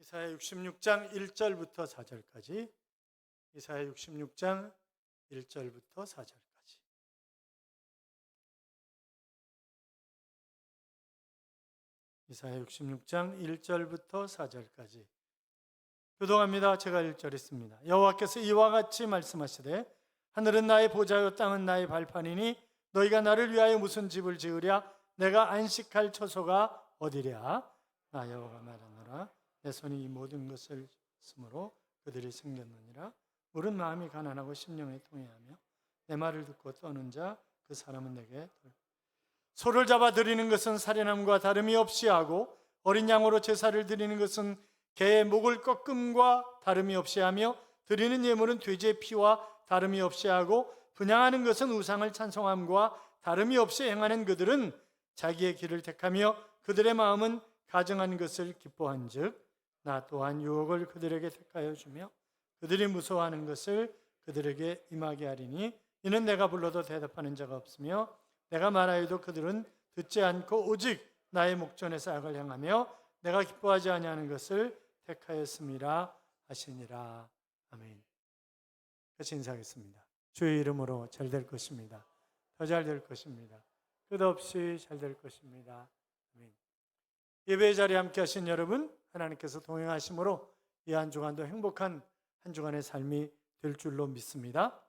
이사야 66장 1절부터 4절까지, 이사야 66장 1절부터 4절까지. 이사야 66장 1절부터 4절까지 교독합니다. 제가 1절 읽습니다. 여호와께서 이와 같이 말씀하시되 하늘은 나의 보좌요 땅은 나의 발판이니 너희가 나를 위하여 무슨 집을 지으랴? 내가 안식할 처소가 어디랴? 나 여호와가 말하노라. 내 손이 이 모든 것을 쓰므로 그들이 생겼느니라. 물은 마음이 가난하고 심령이 통회하며 내 말을 듣고 떠는 자 그 사람은 내게 소를 잡아 드리는 것은 살인함과 다름이 없이 하고 어린 양으로 제사를 드리는 것은 개의 목을 꺾음과 다름이 없이 하며 드리는 예물은 돼지의 피와 다름이 없이 하고 분향하는 것은 우상을 찬송함과 다름이 없이 행하는 그들은 자기의 길을 택하며 그들의 마음은 가증한 것을 기뻐한즉 나 또한 유혹을 그들에게 택하여 주며 그들이 무서워하는 것을 그들에게 임하게 하리니 이는 내가 불러도 대답하는 자가 없으며 내가 말하여도 그들은 듣지 않고 오직 나의 목전에서 악을 행하며 내가 기뻐하지 아니하는 것을 택하였음이라 하시니라. 아멘. 같이 인사하겠습니다. 주의 이름으로 잘 될 것입니다. 더 잘 될 것입니다. 끝없이 잘 될 것입니다. 아멘. 예배 자리에 함께 하신 여러분, 하나님께서 동행하심으로 이 한 주간도 행복한 한 주간의 삶이 될 줄로 믿습니다.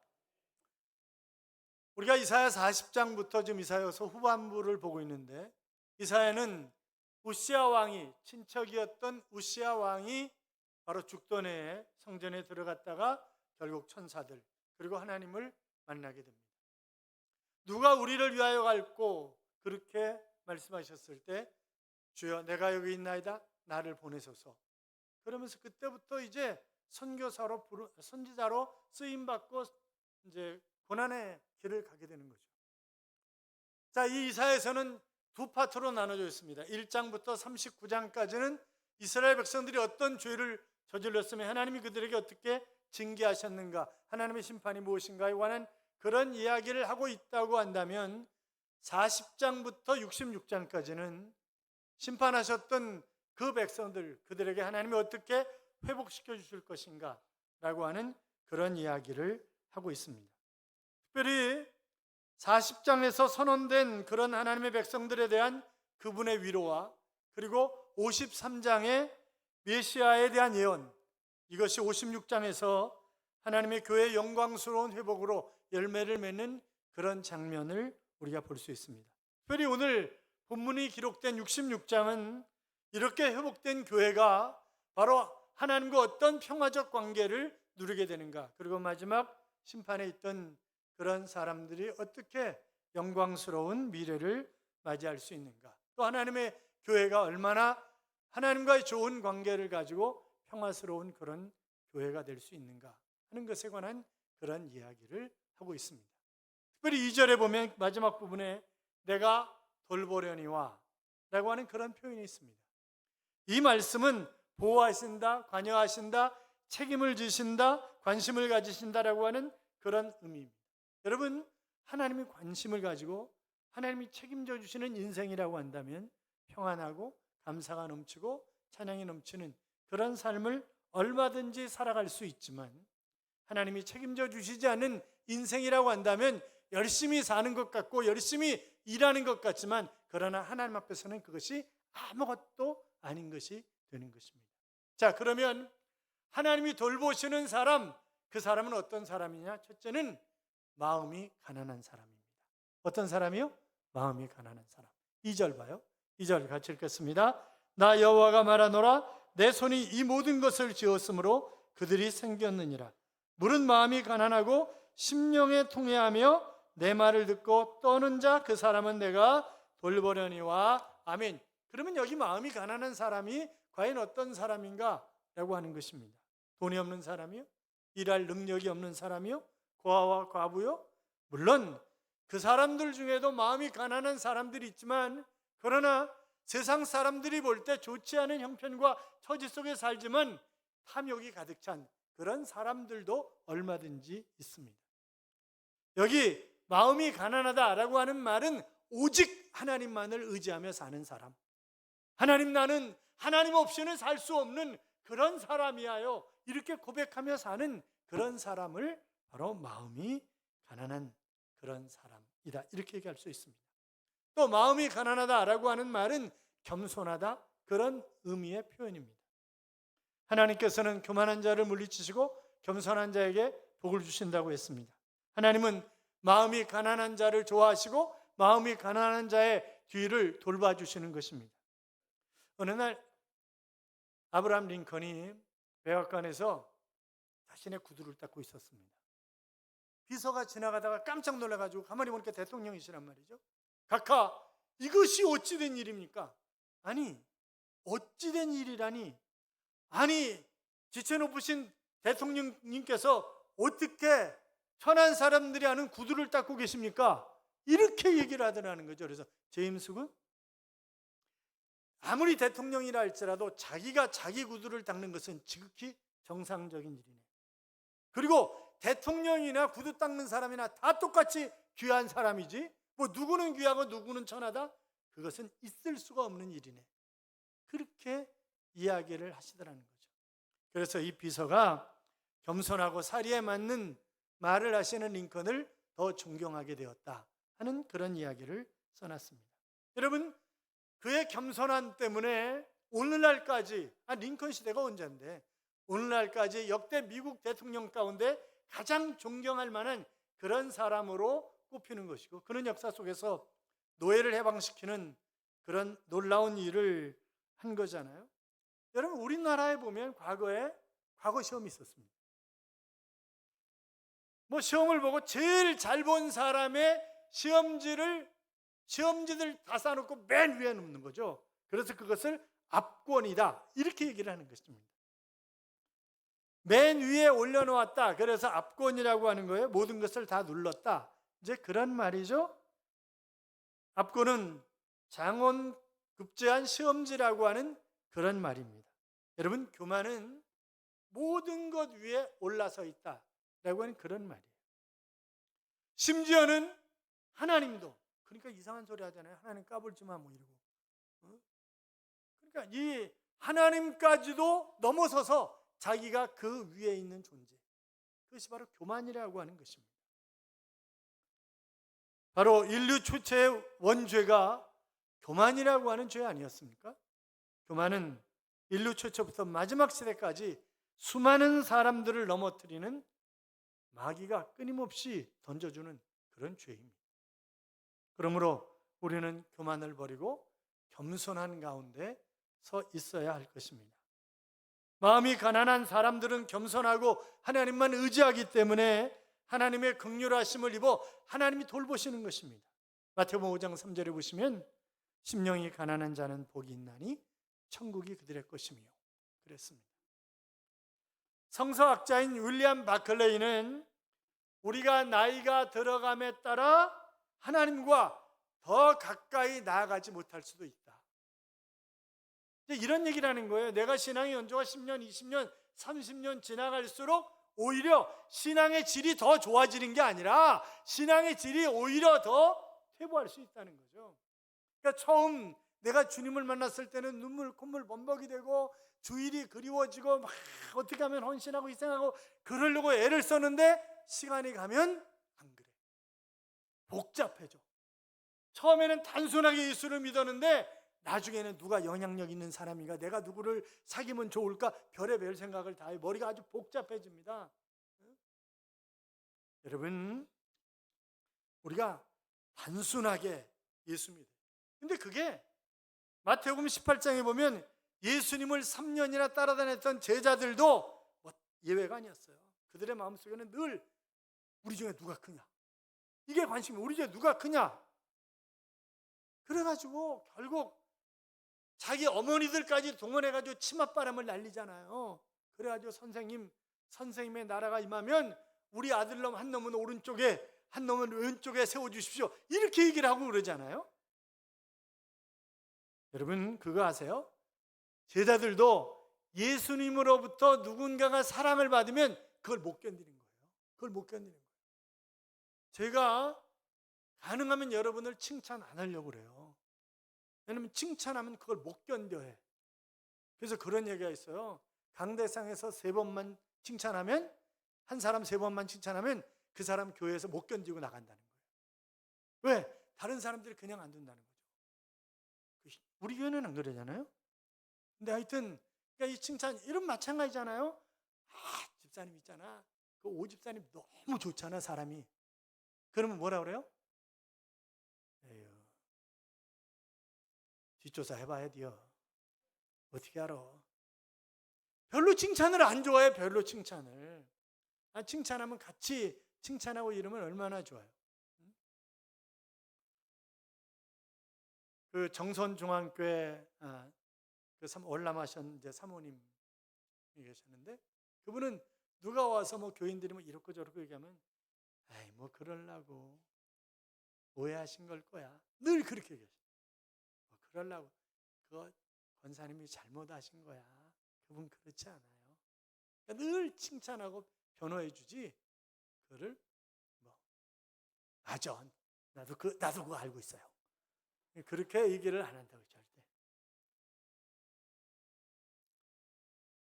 우리가 이사야 40장부터 지금 이사야서 후반부를 보고 있는데, 이사야는 우시아 왕이, 친척이었던 우시아 왕이 바로 죽던 해에 성전에 들어갔다가 결국 천사들 그리고 하나님을 만나게 됩니다. 누가 우리를 위하여 갈고 그렇게 말씀하셨을 때 주여 내가 여기 있나이다 나를 보내소서. 그러면서 그때부터 이제 선지자로 쓰임 받고 이제 고난의 길을 가게 되는 거죠. 자, 이 이사야서는 두 파트로 나눠져 있습니다. 1장부터 39장까지는 이스라엘 백성들이 어떤 죄를 저질렀으며 하나님이 그들에게 어떻게 징계하셨는가, 하나님의 심판이 무엇인가에 관한 그런 이야기를 하고 있다고 한다면 40장부터 66장까지는 심판하셨던 그 백성들, 그들에게 하나님이 어떻게 회복시켜 주실 것인가 라고 하는 그런 이야기를 하고 있습니다. 특별히 40장에서 선언된 그런 하나님의 백성들에 대한 그분의 위로와 그리고 53장의 메시아에 대한 예언, 이것이 56장에서 하나님의 교회의 영광스러운 회복으로 열매를 맺는 그런 장면을 우리가 볼 수 있습니다. 특별히 오늘 본문이 기록된 66장은 이렇게 회복된 교회가 바로 하나님과 어떤 평화적 관계를 누리게 되는가, 그리고 마지막 심판에 있던 그런 사람들이 어떻게 영광스러운 미래를 맞이할 수 있는가, 또 하나님의 교회가 얼마나 하나님과의 좋은 관계를 가지고 평화스러운 그런 교회가 될 수 있는가 하는 것에 관한 그런 이야기를 하고 있습니다. 특별히 2절에 보면 마지막 부분에 내가 돌보려니와 라고 하는 그런 표현이 있습니다. 이 말씀은 보호하신다, 관여하신다, 책임을 지신다, 관심을 가지신다라고 하는 그런 의미입니다. 여러분, 하나님이 관심을 가지고 하나님이 책임져 주시는 인생이라고 한다면 평안하고 감사가 넘치고 찬양이 넘치는 그런 삶을 얼마든지 살아갈 수 있지만, 하나님이 책임져 주시지 않는 인생이라고 한다면 열심히 사는 것 같고 열심히 일하는 것 같지만, 그러나 하나님 앞에서는 그것이 아무것도 아닌 것이 되는 것입니다. 자, 그러면 하나님이 돌보시는 사람, 그 사람은 어떤 사람이냐? 첫째는 마음이 가난한 사람입니다. 어떤 사람이요? 마음이 가난한 사람. 2절 봐요. 2절 같이 읽겠습니다. 나 여호와가 말하노라. 내 손이 이 모든 것을 지었으므로 그들이 생겼느니라. 물은 마음이 가난하고 심령에 통회하며 내 말을 듣고 떠는 자 그 사람은 내가 돌보려니와. 아멘. 그러면 여기 마음이 가난한 사람이 과연 어떤 사람인가 라고 하는 것입니다. 돈이 없는 사람이요? 일할 능력이 없는 사람이요? 고아와 과부요? 물론 그 사람들 중에도 마음이 가난한 사람들이 있지만, 그러나 세상 사람들이 볼 때 좋지 않은 형편과 처지 속에 살지만 탐욕이 가득 찬 그런 사람들도 얼마든지 있습니다. 여기 마음이 가난하다라고 하는 말은 오직 하나님만을 의지하며 사는 사람, 하나님, 나는 하나님 없이는 살 수 없는 그런 사람이야요. 이렇게 고백하며 사는 그런 사람을 바로 마음이 가난한 그런 사람이다, 이렇게 얘기할 수 있습니다. 또 마음이 가난하다라고 하는 말은 겸손하다, 그런 의미의 표현입니다. 하나님께서는 교만한 자를 물리치시고 겸손한 자에게 복을 주신다고 했습니다. 하나님은 마음이 가난한 자를 좋아하시고 마음이 가난한 자의 뒤를 돌봐주시는 것입니다. 어느 날 아브라함 링컨이 백악관에서 자신의 구두를 닦고 있었습니다. 비서가 지나가다가 깜짝 놀라가지고 가만히 보니까 대통령이시란 말이죠. 각하, 이것이 어찌된 일입니까? 아니, 어찌된 일이라니? 아니, 지체 높으신 대통령님께서 어떻게 천한 사람들이 하는 구두를 닦고 계십니까? 이렇게 얘기를 하더라는 거죠. 그래서 제임스군, 아무리 대통령이라 할지라도 자기가 자기 구두를 닦는 것은 지극히 정상적인 일이네. 그리고 대통령이나 구두 닦는 사람이나 다 똑같이 귀한 사람이지, 뭐 누구는 귀하고 누구는 천하다? 그것은 있을 수가 없는 일이네. 그렇게 이야기를 하시더라는 거죠. 그래서 이 비서가 겸손하고 사리에 맞는 말을 하시는 링컨을 더 존경하게 되었다 하는 그런 이야기를 써놨습니다. 여러분, 그의 겸손함 때문에 오늘날까지, 링컨 시대가 언제인데 오늘날까지 역대 미국 대통령 가운데 가장 존경할 만한 그런 사람으로 꼽히는 것이고, 그런 역사 속에서 노예를 해방시키는 그런 놀라운 일을 한 거잖아요. 여러분, 우리나라에 보면 과거에 과거 시험이 있었습니다. 뭐 시험을 보고 제일 잘 본 사람의 시험지들 다 쌓아놓고 맨 위에 놓는 거죠. 그래서 그것을 압권이다, 이렇게 얘기를 하는 것입니다. 맨 위에 올려놓았다, 그래서 압권이라고 하는 거예요. 모든 것을 다 눌렀다, 이제 그런 말이죠. 압권은 장원급제한 시험지라고 하는 그런 말입니다. 여러분, 교만은 모든 것 위에 올라서 있다라고 하는 그런 말이에요. 심지어는 하나님도, 그러니까 이상한 소리 하잖아요. 하나님 까불지 마, 뭐 이러고. 그러니까 이 하나님까지도 넘어서서 자기가 그 위에 있는 존재, 그것이 바로 교만이라고 하는 것입니다. 바로 인류 최초의 원죄가 교만이라고 하는 죄 아니었습니까? 교만은 인류 최초부터 마지막 시대까지 수많은 사람들을 넘어뜨리는 마귀가 끊임없이 던져주는 그런 죄입니다. 그러므로 우리는 교만을 버리고 겸손한 가운데 서 있어야 할 것입니다. 마음이 가난한 사람들은 겸손하고 하나님만 의지하기 때문에 하나님의 긍휼하심을 입어 하나님이 돌보시는 것입니다. 마태복음 5장 3절에 보시면 심령이 가난한 자는 복이 있나니 천국이 그들의 것이며 그랬습니다. 성서학자인 윌리엄 바클레이는 우리가 나이가 들어감에 따라 하나님과 더 가까이 나아가지 못할 수도 있다, 이런 얘기를 하는 거예요. 내가 신앙의 연조가 10년, 20년, 30년 지나갈수록 오히려 신앙의 질이 더 좋아지는 게 아니라 신앙의 질이 오히려 더 퇴보할 수 있다는 거죠. 그러니까 처음 내가 주님을 만났을 때는 눈물 콧물 범벅이 되고 주일이 그리워지고 막 어떻게 하면 헌신하고 희생하고 그러려고 애를 썼는데 시간이 가면 안 그래. 복잡해져. 처음에는 단순하게 예수를 믿었는데 나중에는 누가 영향력 있는 사람인가, 내가 누구를 사귀면 좋을까, 별의별 생각을 다 해. 머리가 아주 복잡해집니다. 여러분, 우리가 단순하게 예수 믿어요. 근데 그게 마태복음 18장에 보면 예수님을 3년이나 따라다녔던 제자들도 예외가 아니었어요. 그들의 마음속에는 늘 우리 중에 누가 크냐, 이게 관심이, 우리 중에 누가 크냐. 그래가지고 결국 자기 어머니들까지 동원해가지고 치맛바람을 날리잖아요. 그래가지고 선생님의 나라가 임하면 우리 아들놈 한 놈은 오른쪽에 한 놈은 왼쪽에 세워주십시오, 이렇게 얘기를 하고 그러잖아요. 여러분, 그거 아세요? 제자들도 예수님으로부터 누군가가 사랑을 받으면 그걸 못 견디는 거예요. 그걸 못 견디는 거예요. 제가 가능하면 여러분을 칭찬 안 하려고 그래요. 왜냐하면 칭찬하면 그걸 못 견뎌해. 그래서 그런 얘기가 있어요. 강대상에서 3번만 칭찬하면, 한 사람 3번만 칭찬하면 그 사람 교회에서 못 견디고 나간다는 거예요. 왜? 다른 사람들이 그냥 안 둔다는 거죠. 우리 교회는 안 그러잖아요. 근데 하여튼 그러니까 이 칭찬 이런 마찬가지잖아요. 집사님 있잖아. 그 오집사님 너무 좋잖아, 사람이. 그러면 뭐라 그래요? 에휴, 뒷조사 해봐야 돼요. 어떻게 알아? 별로 칭찬을 안 좋아해. 별로 칭찬을. 칭찬하면 같이 칭찬하고 이러면 얼마나 좋아요. 그 정선중앙교회 그 월남하신 이제 사모님이 계셨는데, 그분은 누가 와서 뭐 교인들이 뭐 이렇고 저렇고 얘기하면 아이 뭐 그러려고 오해하신 걸 거야. 늘 그렇게 얘기하셔. 뭐 그러려고 그거 권사님이 잘못하신 거야. 그분 그렇지 않아요. 그러니까 늘 칭찬하고 변호해 주지. 그거를 뭐 맞아. 나도 그거 알고 있어요. 그렇게 얘기를 안 한다고 절대.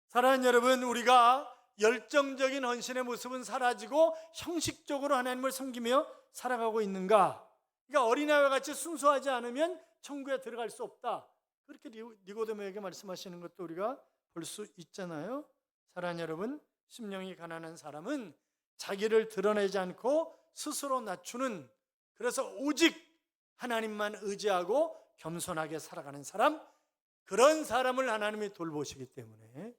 사랑하는 여러분, 우리가 열정적인 헌신의 모습은 사라지고 형식적으로 하나님을 섬기며 살아가고 있는가? 그러니까 어린아이와 같이 순수하지 않으면 천국에 들어갈 수 없다. 그렇게 니고데모에게 말씀하시는 것도 우리가 볼 수 있잖아요. 사랑하는 여러분, 심령이 가난한 사람은 자기를 드러내지 않고 스스로 낮추는, 그래서 오직 하나님만 의지하고 겸손하게 살아가는 사람, 그런 사람을 하나님이 돌보시기 때문에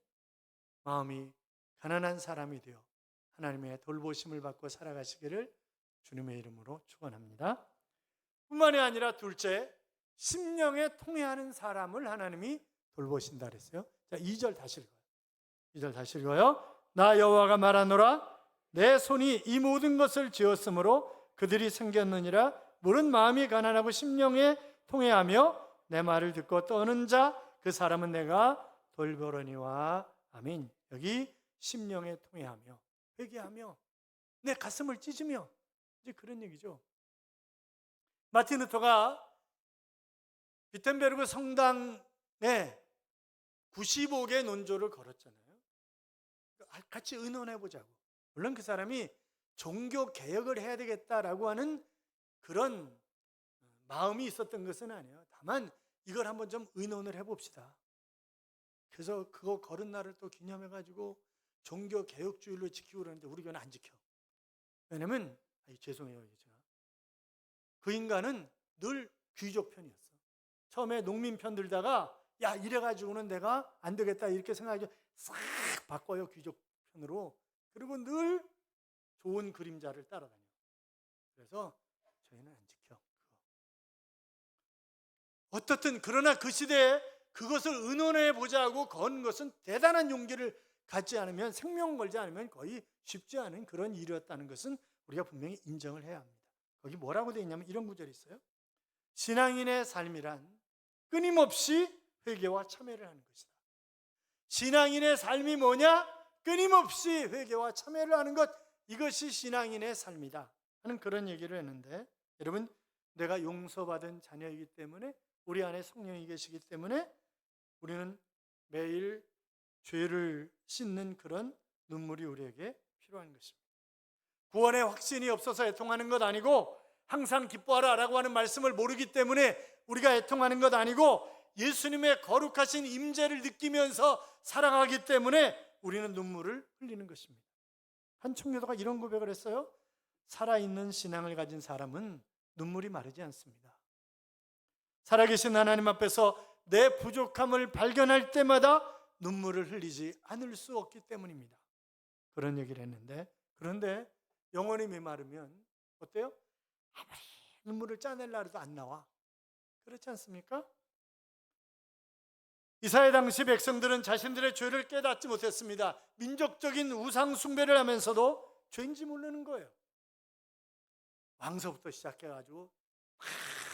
마음이 가난한 사람이 되어 하나님의 돌보심을 받고 살아가시기를 주님의 이름으로 축원합니다. 뿐만이 아니라 둘째, 심령에 통해하는 사람을 하나님이 돌보신다 그랬어요. 자, 2절 다시 읽어요. 2절 다시 읽어요. 나 여호와가 말하노라. 내 손이 이 모든 것을 지었으므로 그들이 생겼느니라. 물은 마음이 가난하고 심령에 통해하며 내 말을 듣고 떠는 자, 그 사람은 내가 돌보려니와. 아멘. 여기 심령에 통해하며, 회개하며, 내 가슴을 찢으며, 이제 그런 얘기죠. 마틴 루터가 비텐베르그 성당에 95개 논조를 걸었잖아요. 같이 의논해 보자고. 물론 그 사람이 종교 개혁을 해야 되겠다라고 하는 그런 마음이 있었던 것은 아니에요. 다만 이걸 한번 좀 의논을 해봅시다. 그래서 그거 걸은 날을 또 기념해가지고 종교 개혁주의로 지키고 그러는데 우리 교회는 안 지켜. 왜냐면 죄송해요, 제가. 그 인간은 늘 귀족 편이었어. 처음에 농민 편 들다가 야 이래가지고는 내가 안 되겠다 이렇게 생각하죠. 싹 바꿔요, 귀족 편으로. 그리고 늘 좋은 그림자를 따라다녀. 그래서 저희는 안 지켜. 어떻든 그러나 그 시대에 그것을 의논해 보자고 건 것은 대단한 용기를 갖지 않으면, 생명 걸지 않으면 거의 쉽지 않은 그런 일이었다는 것은 우리가 분명히 인정을 해야 합니다. 거기 뭐라고 되어 있냐면 이런 구절이 있어요. 신앙인의 삶이란 끊임없이 회개와 참회를 하는 것이다. 신앙인의 삶이 뭐냐? 끊임없이 회개와 참회를 하는 것, 이것이 신앙인의 삶이다 하는 그런 얘기를 했는데, 여러분, 내가 용서받은 자녀이기 때문에, 우리 안에 성령이 계시기 때문에 우리는 매일 죄를 씻는 그런 눈물이 우리에게 필요한 것입니다. 구원의 확신이 없어서 애통하는 것 아니고, 항상 기뻐하라라고 하는 말씀을 모르기 때문에 우리가 애통하는 것 아니고, 예수님의 거룩하신 임재를 느끼면서 살아가기 때문에 우리는 눈물을 흘리는 것입니다. 한 청교도가 이런 고백을 했어요. 살아있는 신앙을 가진 사람은 눈물이 마르지 않습니다. 살아계신 하나님 앞에서 내 부족함을 발견할 때마다 눈물을 흘리지 않을 수 없기 때문입니다. 그런 얘기를 했는데, 그런데 영혼이 메마르면 어때요? 아무리 눈물을 짜내려 해도 안 나와. 그렇지 않습니까? 이사야 당시 백성들은 자신들의 죄를 깨닫지 못했습니다. 민족적인 우상 숭배를 하면서도 죄인지 모르는 거예요. 왕서부터 시작해가지고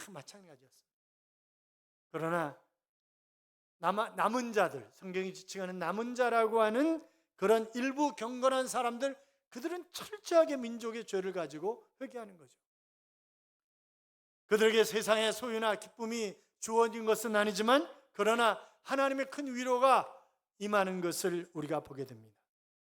마찬가지였어요. 그러나 남은 자들, 성경이 지칭하는 남은 자라고 하는 그런 일부 경건한 사람들, 그들은 철저하게 민족의 죄를 가지고 회개하는 거죠. 그들에게 세상의 소유나 기쁨이 주어진 것은 아니지만, 그러나 하나님의 큰 위로가 임하는 것을 우리가 보게 됩니다.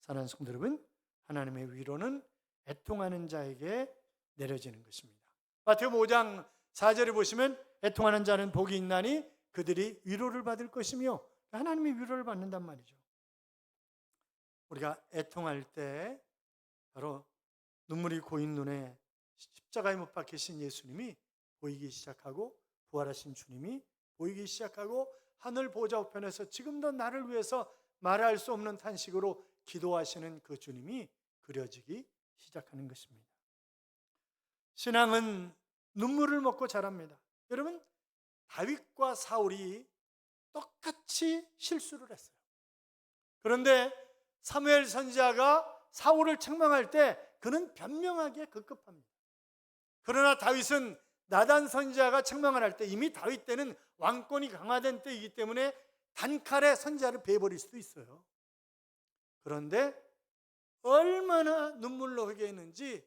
사랑하는 성도 여러분, 하나님의 위로는 애통하는 자에게 내려지는 것입니다. 마태복음 5장 4절에 보시면 애통하는 자는 복이 있나니 그들이 위로를 받을 것이며, 하나님이 위로를 받는단 말이죠. 우리가 애통할 때 바로 눈물이 고인 눈에 십자가에 못 박히신 예수님이 보이기 시작하고, 부활하신 주님이 보이기 시작하고, 하늘 보좌 우편에서 지금도 나를 위해서 말할 수 없는 탄식으로 기도하시는 그 주님이 그려지기 시작하는 것입니다. 신앙은 눈물을 먹고 자랍니다. 여러분, 다윗과 사울이 똑같이 실수를 했어요. 그런데 사무엘 선지자가 사울을 책망할 때 그는 변명하기에 급급합니다. 그러나 다윗은 나단 선지자가 책망을 할 때, 이미 다윗 때는 왕권이 강화된 때이기 때문에 단칼에 선지자를 베어버릴 수도 있어요. 그런데 얼마나 눈물로 회개했는지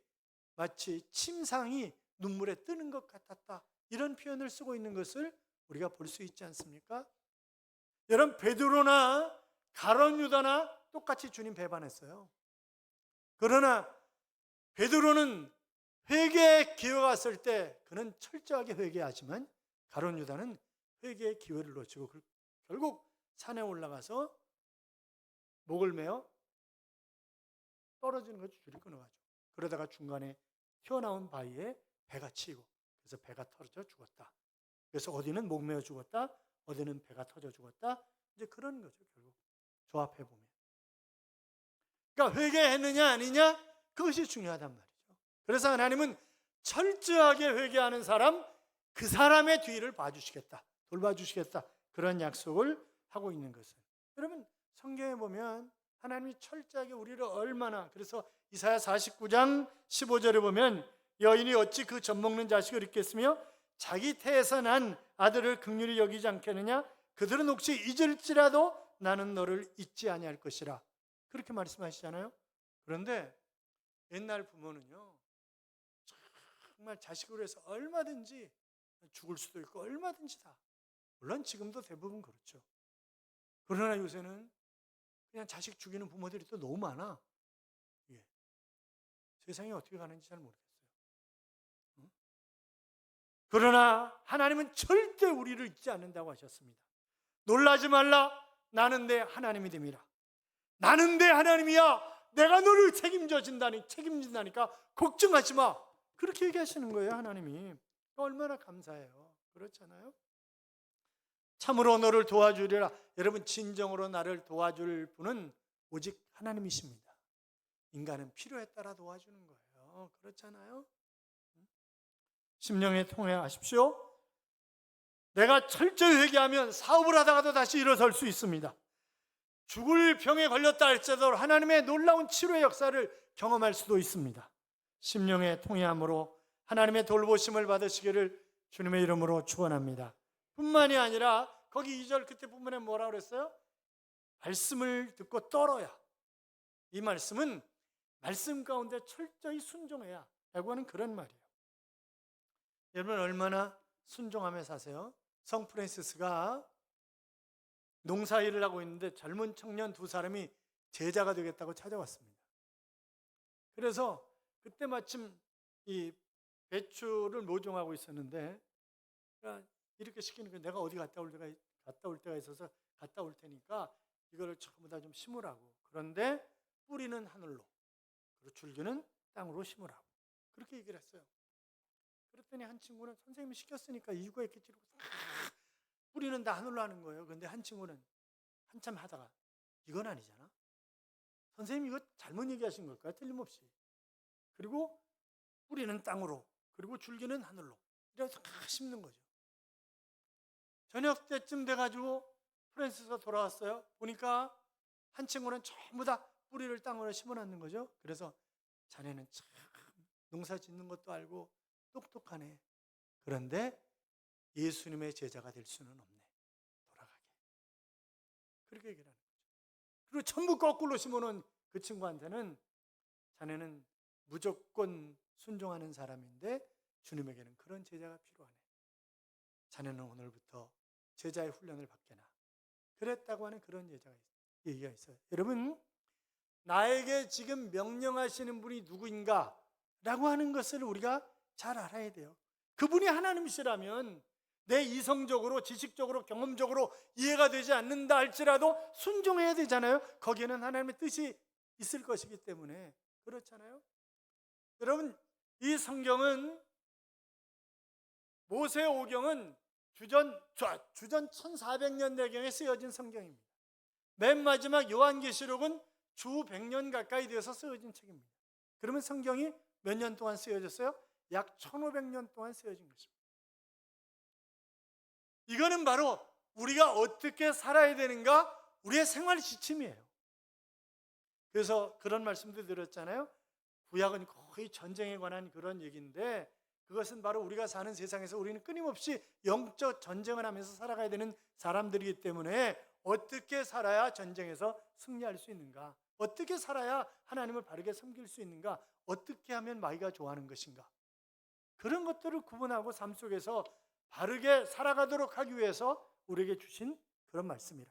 마치 침상이 눈물에 뜨는 것 같았다, 이런 표현을 쓰고 있는 것을 우리가 볼 수 있지 않습니까? 여러분, 베드로나 가룟 유다나 똑같이 주님 배반했어요. 그러나 베드로는 회개의 기회가 왔을 때 그는 철저하게 회개하지만, 가룟 유다는 회개의 기회를 놓치고 결국 산에 올라가서 목을 메어 떨어지는 것이 줄이 끊어가지고, 그러다가 중간에 튀어나온 바위에 배가 치이고, 그래서 배가 터져 죽었다. 그래서 어디는 목 메어 죽었다, 어디는 배가 터져 죽었다, 이제 그런 거죠. 결국 조합해 보면, 그러니까 회개했느냐 아니냐, 그것이 중요하단 말이죠. 그래서 하나님은 철저하게 회개하는 사람, 그 사람의 뒤를 봐주시겠다, 돌봐주시겠다, 그런 약속을 하고 있는 것은, 여러분 성경에 보면 하나님이 철저하게 우리를 얼마나, 그래서 이사야 49장 15절에 보면 여인이 어찌 그 젖먹는 자식을 잊겠으며 자기 태에서 난 아들을 긍휼히 여기지 않겠느냐, 그들은 혹시 잊을지라도 나는 너를 잊지 아니할 것이라, 그렇게 말씀하시잖아요. 그런데 옛날 부모는요, 정말 자식으로 해서 얼마든지 죽을 수도 있고 얼마든지 다, 물론 지금도 대부분 그렇죠. 그러나 요새는 그냥 자식 죽이는 부모들이 또 너무 많아. 예. 세상이 어떻게 가는지 잘 모르겠어요. 그러나 하나님은 절대 우리를 잊지 않는다고 하셨습니다. 놀라지 말라, 나는 내 하나님이 됨이라. 나는 내 하나님이야, 내가 너를 책임진다니까 걱정하지 마, 그렇게 얘기하시는 거예요. 하나님이 얼마나 감사해요. 그렇잖아요. 참으로 너를 도와주리라. 여러분, 진정으로 나를 도와줄 분은 오직 하나님이십니다. 인간은 필요에 따라 도와주는 거예요. 그렇잖아요. 심령에 통회하십시오. 내가 철저히 회개하면 사업을 하다가도 다시 일어설 수 있습니다. 죽을 병에 걸렸다 할지라도 하나님의 놀라운 치료의 역사를 경험할 수도 있습니다. 심령의 통회함으로 하나님의 돌보심을 받으시기를 주님의 이름으로 축원합니다. 뿐만이 아니라 거기 2절 그때 본문에 뭐라고 그랬어요? 말씀을 듣고 떨어야. 이 말씀은 말씀 가운데 철저히 순종해야 라고 하는 그런 말이에요. 여러분, 얼마나 순종하며 사세요? 성 프란시스가 농사일을 하고 있는데 젊은 청년 2사람이 제자가 되겠다고 찾아왔습니다. 그래서 그때 마침 이 배추를 모종하고 있었는데, 이렇게 시키는 거예요. 내가 어디 갔다 올 때가 있어서 갔다 올 테니까 이거를 전부 다 좀 심으라고. 그런데 뿌리는 하늘로, 그리고 줄기는 땅으로 심으라고, 그렇게 얘기를 했어요. 그랬더니 한 친구는 선생님이 시켰으니까 이유가 있겠지, 뿌리는 다 하늘로 하는 거예요. 그런데 한 친구는 한참 하다가 이건 아니잖아, 선생님 이거 잘못 얘기하신 걸까요? 틀림없이. 그리고 뿌리는 땅으로, 그리고 줄기는 하늘로, 이래서 심는 거죠. 저녁 때쯤 돼가지고 프란시스가 돌아왔어요. 보니까 한 친구는 전부 다 뿌리를 땅으로 심어놨는 거죠. 그래서 자네는 참 농사 짓는 것도 알고 똑똑하네. 그런데 예수님의 제자가 될 수는 없네. 돌아가게. 그렇게 얘기를 하는 거죠. 그리고 전부 거꾸로 심어놓은 그 친구한테는 자네는 무조건 순종하는 사람인데 주님에게는 그런 제자가 필요하네. 자네는 오늘부터 제자의 훈련을 받게나. 그랬다고 하는 그런 제자가 있어요. 얘기가 있어요. 여러분, 나에게 지금 명령하시는 분이 누구인가 라고 하는 것을 우리가 잘 알아야 돼요. 그분이 하나님이시라면 내 이성적으로, 지식적으로, 경험적으로 이해가 되지 않는다 할지라도 순종해야 되잖아요. 거기에는 하나님의 뜻이 있을 것이기 때문에. 그렇잖아요. 여러분, 이 성경은, 모세오경은 주전 1400년대경에 쓰여진 성경입니다. 맨 마지막 요한계시록은 주 100년 가까이 되어서 쓰여진 책입니다. 그러면 성경이 몇 년 동안 쓰여졌어요? 약 1500년 동안 쓰여진 것입니다. 이거는 바로 우리가 어떻게 살아야 되는가, 우리의 생활 지침이에요. 그래서 그런 말씀도 드렸잖아요. 구약은 거의 전쟁에 관한 그런 얘기인데, 그것은 바로 우리가 사는 세상에서 우리는 끊임없이 영적 전쟁을 하면서 살아가야 되는 사람들이기 때문에 어떻게 살아야 전쟁에서 승리할 수 있는가, 어떻게 살아야 하나님을 바르게 섬길 수 있는가, 어떻게 하면 마귀가 좋아하는 것인가, 그런 것들을 구분하고 삶 속에서 바르게 살아가도록 하기 위해서 우리에게 주신 그런 말씀이라.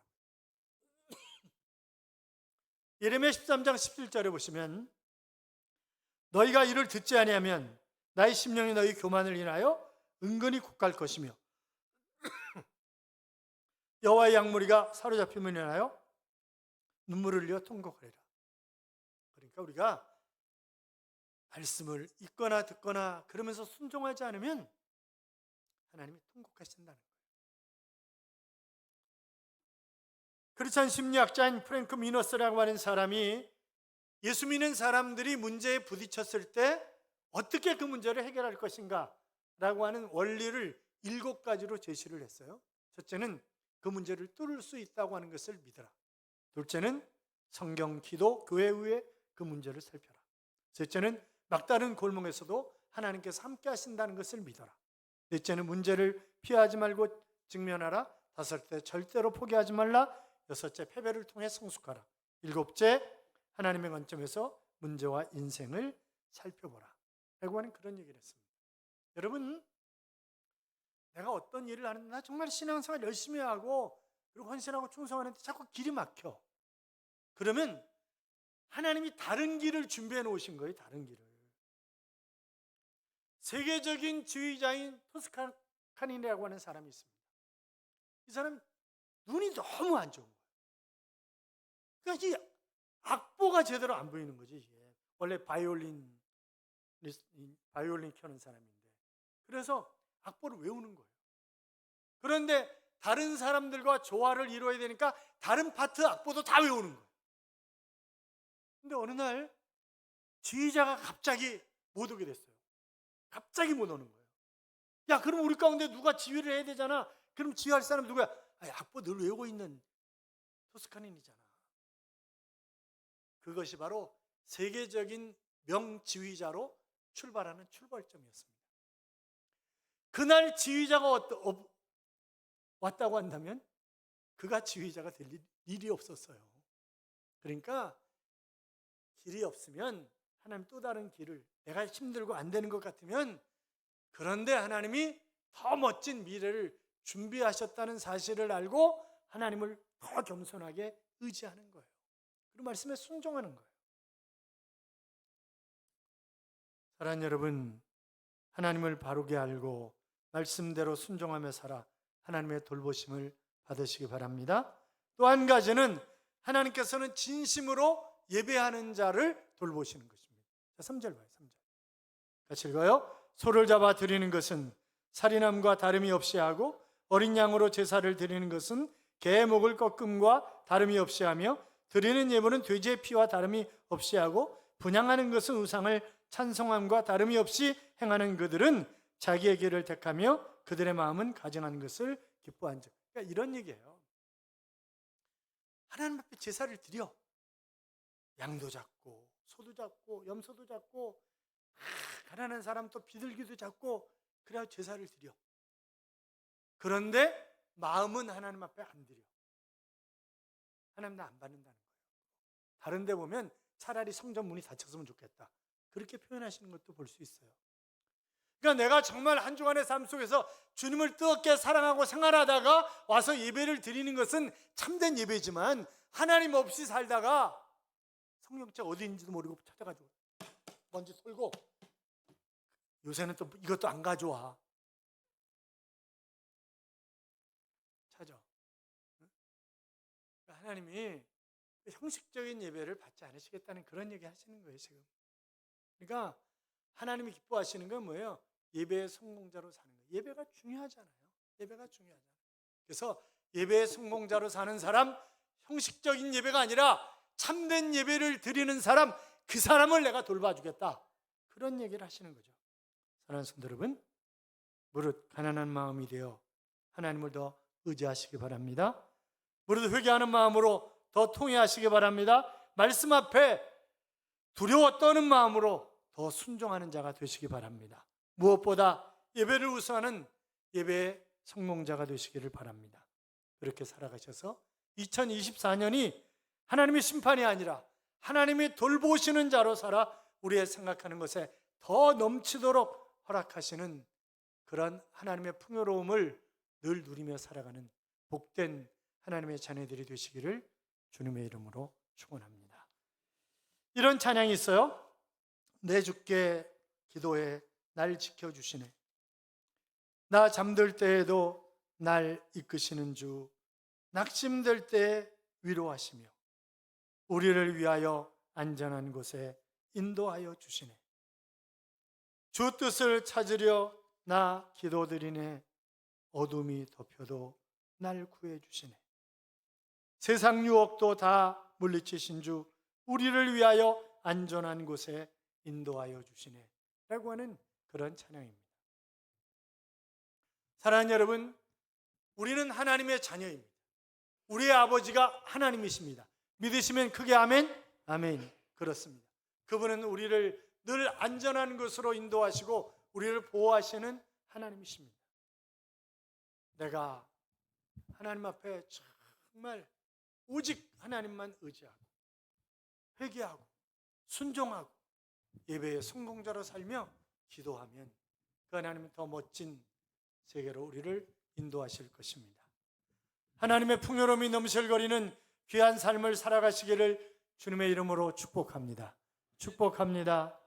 예레미야 13장 17절에 보시면, 너희가 이를 듣지 아니하면 나의 심령이 너희 교만을 인하여 은근히 곡할 것이며 여호와의 양무리가 사로잡힘을 인하여 눈물을 흘려 통곡하리라. 그러니까 우리가 말씀을 읽거나 듣거나 그러면서 순종하지 않으면 하나님이 통곡하신다는 거예요. 크리스찬 심리학자인 프랭크 미너스라고 하는 사람이 예수 믿는 사람들이 문제에 부딪혔을 때 어떻게 그 문제를 해결할 것인가 라고 하는 원리를 7가지로 제시를 했어요. 첫째는 그 문제를 뚫을 수 있다고 하는 것을 믿어라. 둘째는 성경, 기도, 교회 후에 그 문제를 살펴라. 셋째는 막다른 골목에서도 하나님께서 함께 하신다는 것을 믿어라. 넷째는 문제를 피하지 말고 직면하라. 다섯째, 절대로 포기하지 말라. 여섯째, 패배를 통해 성숙하라. 일곱째, 하나님의 관점에서 문제와 인생을 살펴보라 라고 하는 그런 얘기를 했습니다. 여러분, 내가 어떤 일을 하는데 나 정말 신앙생활 열심히 하고 그리고 헌신하고 충성하는데 자꾸 길이 막혀. 그러면 하나님이 다른 길을 준비해 놓으신 거예요. 다른 길을. 세계적인 지휘자인 토스카니라고 하는 사람이 있습니다. 이 사람 눈이 너무 안 좋은 거예요. 그러니까 이 악보가 제대로 안 보이는 거지. 이게 원래 바이올린 켜는 사람인데, 그래서 악보를 외우는 거예요. 그런데 다른 사람들과 조화를 이루어야 되니까 다른 파트 악보도 다 외우는 거예요. 근데 어느 날 지휘자가 갑자기 못 오게 됐어요. 갑자기 못 오는 거예요. 야, 그럼 우리 가운데 누가 지휘를 해야 되잖아. 그럼 지휘할 사람 누구야? 아니, 악보 늘 외우고 있는 토스카닌이잖아. 그것이 바로 세계적인 명지휘자로 출발하는 출발점이었습니다. 그날 지휘자가 왔다고 한다면 그가 지휘자가 될 일이 없었어요. 그러니까 길이 없으면 하나님 또 다른 길을, 내가 힘들고 안 되는 것 같으면, 그런데 하나님이 더 멋진 미래를 준비하셨다는 사실을 알고 하나님을 더 겸손하게 의지하는 거예요. 그 말씀에 순종하는 거예요. 사랑하는 여러분, 하나님을 바르게 알고 말씀대로 순종하며 살아 하나님의 돌보심을 받으시기 바랍니다. 또 한 가지는 하나님께서는 진심으로 예배하는 자를 돌보시는 것입니다. 자, 3절 봐요. 3절 같이 읽어요. 소를 잡아 드리는 것은 살인함과 다름이 없이 하고 어린 양으로 제사를 드리는 것은 개의 목을 꺾음과 다름이 없이 하며 드리는 예물은 돼지의 피와 다름이 없이 하고 분향하는 것은 우상을 찬송함과 다름이 없이 행하는 그들은 자기의 길을 택하며 그들의 마음은 가증한 것을 기뻐한 자. 그러니까 이런 얘기예요. 하나님 앞에 제사를 드려. 양도 잡고 소도 잡고 염소도 잡고 가난한 사람 또 비둘기도 잡고 그래야 제사를 드려. 그런데 마음은 하나님 앞에 안 드려. 하나님 나 안 받는다는 거예요. 다른 데 보면 차라리 성전 문이 닫혔으면 좋겠다, 그렇게 표현하시는 것도 볼 수 있어요. 그러니까 내가 정말 한 주간의 삶 속에서 주님을 뜨겁게 사랑하고 생활하다가 와서 예배를 드리는 것은 참된 예배지만 하나님 없이 살다가 성경책 어디 있는지도 모르고 찾아가지고 먼지 털고, 요새는 또 이것도 안 가져와. 찾아. 하나님이 형식적인 예배를 받지 않으시겠다는 그런 얘기 하시는 거예요, 지금. 그러니까 하나님이 기뻐하시는 건 뭐예요? 예배의 성공자로 사는 거예요. 예배가 중요하잖아요. 예배가 중요하잖아요. 그래서 예배의 성공자로 사는 사람, 형식적인 예배가 아니라 참된 예배를 드리는 사람, 그 사람을 내가 돌봐주겠다. 그런 얘기를 하시는 거죠. 사랑하는 성도 여러분, 무릇 가난한 마음이 되어 하나님을 더 의지하시기 바랍니다. 무릇 회개하는 마음으로 더 통회하시기 바랍니다. 말씀 앞에 두려워 떠는 마음으로 더 순종하는 자가 되시기 바랍니다. 무엇보다 예배를 우선하는 예배의 성공자가 되시기를 바랍니다. 그렇게 살아가셔서 2024년이 하나님의 심판이 아니라 하나님이 돌보시는 자로 살아 우리의 생각하는 것에 더 넘치도록 허락하시는 그런 하나님의 풍요로움을 늘 누리며 살아가는 복된 하나님의 자녀들이 되시기를 주님의 이름으로 축원합니다. 이런 찬양이 있어요. 내 주께 기도해 날 지켜주시네. 나 잠들 때에도 날 이끄시는 주, 낙심될 때에 위로하시며 우리를 위하여 안전한 곳에 인도하여 주시네. 주 뜻을 찾으려 나 기도드리네. 어둠이 덮여도 날 구해 주시네. 세상 유혹도 다 물리치신 주, 우리를 위하여 안전한 곳에 인도하여 주시네 라고 하는 그런 찬양입니다. 사랑하는 여러분, 우리는 하나님의 자녀입니다. 우리의 아버지가 하나님이십니다. 믿으시면 크게 아멘? 아멘. 그렇습니다. 그분은 우리를 늘 안전한 곳으로 인도하시고 우리를 보호하시는 하나님이십니다. 내가 하나님 앞에 정말 오직 하나님만 의지하고 회개하고 순종하고 예배의 성공자로 살며 기도하면 그 하나님은 더 멋진 세계로 우리를 인도하실 것입니다. 하나님의 풍요로움이 넘실거리는 귀한 삶을 살아가시기를 주님의 이름으로 축복합니다. 축복합니다.